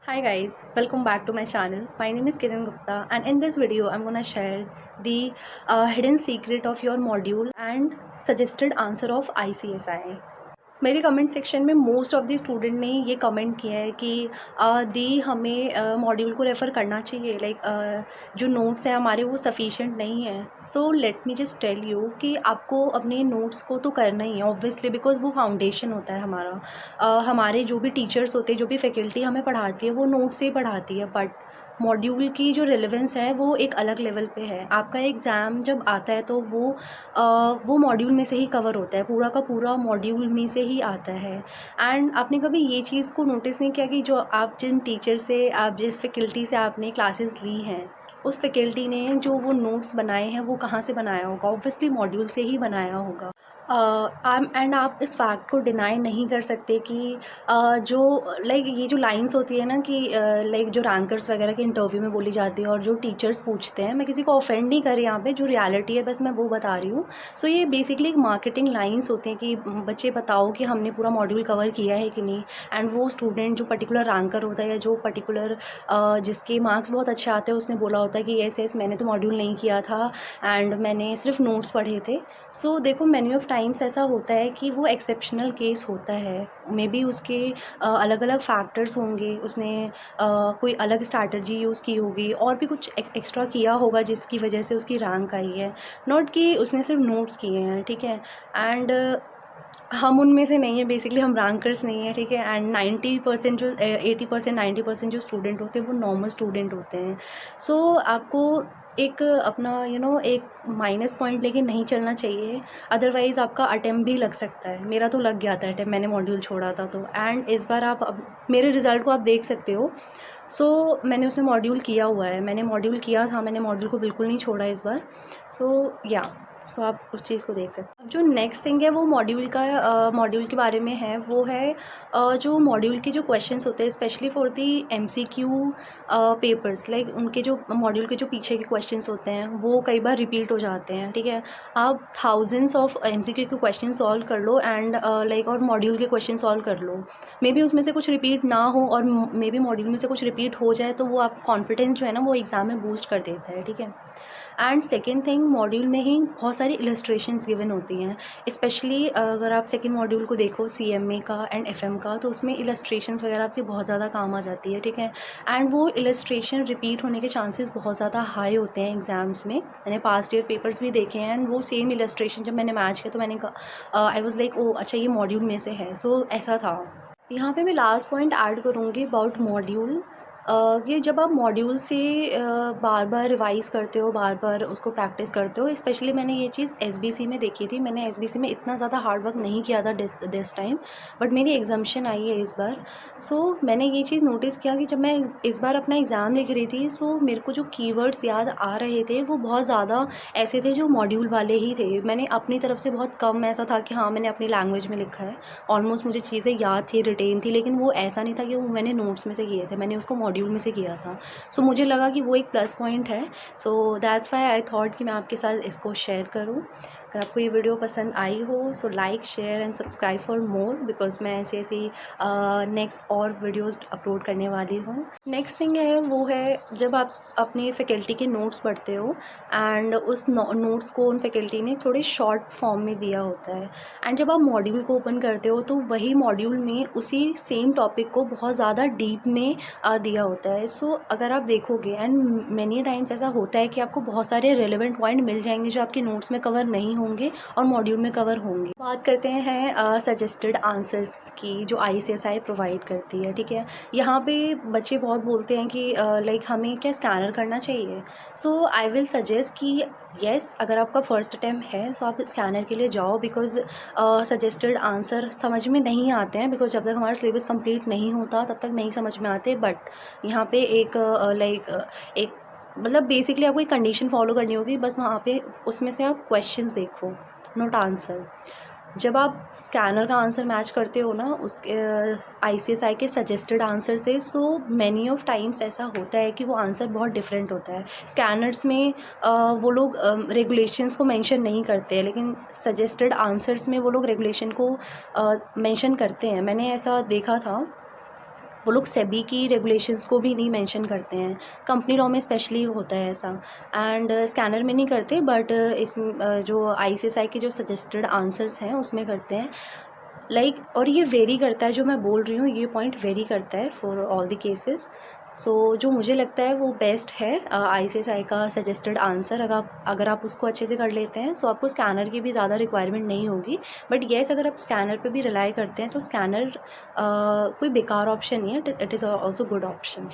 Hi guys, welcome back to my channel. My name is Kiran Gupta and in this video I'm gonna share the hidden secret of your module and suggested answer of ICSI. मेरे comment section में most of the student ने ये comment किया है कि दी हमें module को refer करना चाहिए जो नोट्स हैं हमारे वो सफिशिएंट नहीं है। So let me just tell you कि आपको अपने नोट्स को तो करना ही है ऑब्वियसली, बिकॉज़ वो फाउंडेशन होता है हमारा। हमारे जो भी टीचर्स होते हैं, जो भी फैकल्टी हमें पढ़ाती है वो नोट्स से ही पढ़ाती है, बट मॉड्यूल की जो रिलेवेंस है वो एक अलग लेवल पे है। आपका एग्ज़ाम जब आता है तो वो मॉड्यूल में से ही कवर होता है, पूरा का पूरा मॉड्यूल में से ही आता है। एंड आपने कभी ये चीज़ को नोटिस नहीं किया कि जो आप जिन टीचर से, आप जिस फैकल्टी से आपने क्लासेस ली हैं, उस फैकल्टी ने जो वो नोट्स बनाए हैं वो कहाँ से बनाया होगा? ऑब्वियसली मॉड्यूल से ही बनाया होगा। एंड आप इस फैक्ट को डिनाई नहीं कर सकते कि जो ये जो लाइंस होती है ना कि जो रैंकर्स वगैरह के इंटरव्यू में बोली जाती है और जो टीचर्स पूछते हैं, मैं किसी को ऑफेंड नहीं कर रही यहाँ पे, जो रियलिटी है बस मैं वो बता रही हूँ। सो ये बेसिकली एक मार्केटिंग लाइंस होती हैं कि बच्चे बताओ कि हमने पूरा मॉड्यूल कवर किया है कि नहीं। एंड वो स्टूडेंट जो पर्टिकुलर रैंकर होता है या जो पर्टिकुलर जिसके मार्क्स बहुत अच्छे आते हैं, उसने बोला होता है कि येस मैंने तो मॉड्यूल नहीं किया था एंड मैंने सिर्फ नोट्स पढ़े थे। सो देखो, मैनी ऑफ टाइम्स ऐसा होता है कि वो एक्सेप्शनल केस होता है। मे बी उसके अलग अलग फैक्टर्स होंगे, उसने कोई अलग स्ट्रैटेजी यूज़ की होगी और भी कुछ एक्स्ट्रा किया होगा जिसकी वजह से उसकी रैंक आई है, नॉट कि उसने सिर्फ नोट्स किए हैं, ठीक है। एंड हम उनमें से नहीं है, बेसिकली हम रैंकर्स नहीं है, ठीक है। एंड 90% जो 80% 90% जो स्टूडेंट होते हैं वो नॉर्मल स्टूडेंट होते हैं। सो आपको एक अपना एक माइनस पॉइंट लेके नहीं चलना चाहिए, अदरवाइज़ आपका अटेम्प्ट भी लग सकता है। मेरा तो लग गया था अटेम्प्ट, मैंने मॉड्यूल छोड़ा था तो। एंड इस बार आप अब मेरे रिज़ल्ट को आप देख सकते हो। सो मैंने उसमें मॉड्यूल किया हुआ है, मैंने मॉड्यूल किया था, मैंने मॉड्यूल को बिल्कुल नहीं छोड़ा इस बार। सो आप उस चीज़ को देख सकते हैं। अब जो नेक्स्ट थिंग है वो मॉड्यूल के बारे में है, वो है जो मॉड्यूल के जो क्वेश्चंस होते हैं, specially for the MCQ papers, उनके जो मॉड्यूल के जो पीछे के क्वेश्चंस होते हैं वो कई बार रिपीट हो जाते हैं, ठीक है। आप थाउजेंड्स ऑफ एमसीक्यू के क्वेश्चन सॉल्व कर लो एंड और मॉड्यूल के क्वेश्चन सॉल्व कर लो, मे बी उसमें से कुछ रिपीट ना हो और मे बी मॉड्यूल में से कुछ रिपीट हो जाए, तो वो आप कॉन्फिडेंस जो है ना वो एग्ज़ाम में बूस्ट कर देता है, ठीक है। एंड सेकेंड थिंग, मॉड्यूल में ही बहुत सारी इलस्ट्रेशंस गिवन होती हैं, स्पेशली अगर आप सेकेंड मॉड्यूल को देखो सीएमए का एंड एफएम का, तो उसमें इलस्ट्रेशंस वगैरह आपकी बहुत ज़्यादा काम आ जाती है, ठीक है। एंड वो इलस्ट्रेशन रिपीट होने के चांसेस बहुत ज़्यादा हाई होते हैं एग्ज़ाम्स में। मैंने पास्ट ईयर पेपर्स भी देखे हैं एंड वो सेम इलस्ट्रेशन जब मैंने मैच किया तो मैंने कहा, आई वॉज लाइक, ओ अच्छा ये मॉड्यूल में से है। सो ऐसा था। यहाँ पे मैं लास्ट पॉइंट ऐड करूँगी अबाउट मॉड्यूल। ये जब आप मॉड्यूल से बार बार रिवाइज़ करते हो, बार बार उसको प्रैक्टिस करते हो, स्पेशली मैंने ये चीज़ एसबीसी में देखी थी। मैंने एसबीसी में इतना ज़्यादा हार्ड वर्क नहीं किया था दिस टाइम, बट मेरी एग्जामिशन आई है इस बार। सो मैंने ये चीज़ नोटिस किया कि जब मैं इस बार अपना एग्ज़ाम लिख रही थी, सो मेरे को जो कीवर्ड्स याद आ रहे थे वो बहुत ज़्यादा ऐसे थे जो मॉड्यूल वाले ही थे। मैंने अपनी तरफ से बहुत कम ऐसा था कि हाँ मैंने अपनी लैंग्वेज में लिखा है, ऑलमोस्ट मुझे चीज़ें याद थी, रिटेन थी, लेकिन वो ऐसा नहीं था कि वो मैंने नोट्स में से किए थे, मैंने उसको मॉड्यूल में से किया था। सो मुझे लगा कि वो एक प्लस पॉइंट है। So that's why I thought कि मैं आपके साथ इसको शेयर करूं। अगर आपको ये वीडियो पसंद आई हो so like, share and subscribe for more, because मैं ऐसी नेक्स्ट और वीडियोस अपलोड करने वाली हूँ। नेक्स्ट थिंग है वो है, जब आप अपनी फैकल्टी के नोट्स पढ़ते हो एंड उस नोट्स को उन फैकल्टी ने थोड़े शॉर्ट फॉर्म में दिया होता है, एंड जब आप मॉड्यूल को ओपन करते हो तो वही मॉड्यूल में उसी सेम टॉपिक को बहुत ज़्यादा डीप में दिया होता है। सो अगर आप देखोगे, एंड मैनी टाइम्स ऐसा होता है कि आपको बहुत सारे रेलेवेंट पॉइंट मिल जाएंगे जो आपके नोट्स में कवर नहीं होंगे और मॉड्यूल में कवर होंगे। बात करते हैं सजेस्टेड आंसर्स की जो आईसीएसआई प्रोवाइड करती है, ठीक है। यहाँ पे बच्चे बहुत बोलते हैं कि हमें क्या स्कैनर करना चाहिए। सो आई विल सजेस्ट कि येस, अगर आपका फर्स्ट अटैम्प्ट है तो आप स्कैनर के लिए जाओ, बिकॉज सजेस्टेड आंसर समझ में नहीं आते हैं, बिकॉज जब तक हमारा सिलेबस कंप्लीट नहीं होता तब तक नहीं समझ में आते। बट यहाँ पे एक एक मतलब बेसिकली आपको एक कंडीशन फॉलो करनी होगी, बस वहाँ पे उसमें से आप क्वेश्चंस देखो, नोट आंसर। जब आप स्कैनर का आंसर मैच करते हो ना उसके आईसीएसआई के सजेस्टेड आंसर से, सो मैनी ऑफ टाइम्स ऐसा होता है कि वो आंसर बहुत डिफरेंट होता है। स्कैनर्स में वो लोग रेगुलेशंस को मेंशन नहीं करते हैं, लेकिन सजेस्टेड आंसर्स में वो लोग रेगुलेशन को मेंशन करते हैं। मैंने ऐसा देखा था वो लोग सेबी की रेगुलेशंस को भी नहीं मेंशन करते हैं, कंपनी लॉ में स्पेशली होता है ऐसा। एंड स्कैनर में नहीं करते, बट इस जो आईसीएसआई के जो सजेस्टेड आंसर्स हैं उसमें करते हैं। और ये वेरी करता है, जो मैं बोल रही हूँ ये पॉइंट वेरी करता है फॉर ऑल द केसेस। सो जो मुझे लगता है वो बेस्ट है आईसीएसआई का सजेस्टेड आंसर। अगर आप उसको अच्छे से कर लेते हैं सो आपको स्कैनर की भी ज़्यादा रिक्वायरमेंट नहीं होगी। बट येस, अगर आप स्कैनर पे भी रिलाई करते हैं तो स्कैनर कोई बेकार ऑप्शन नहीं है, it is also good option.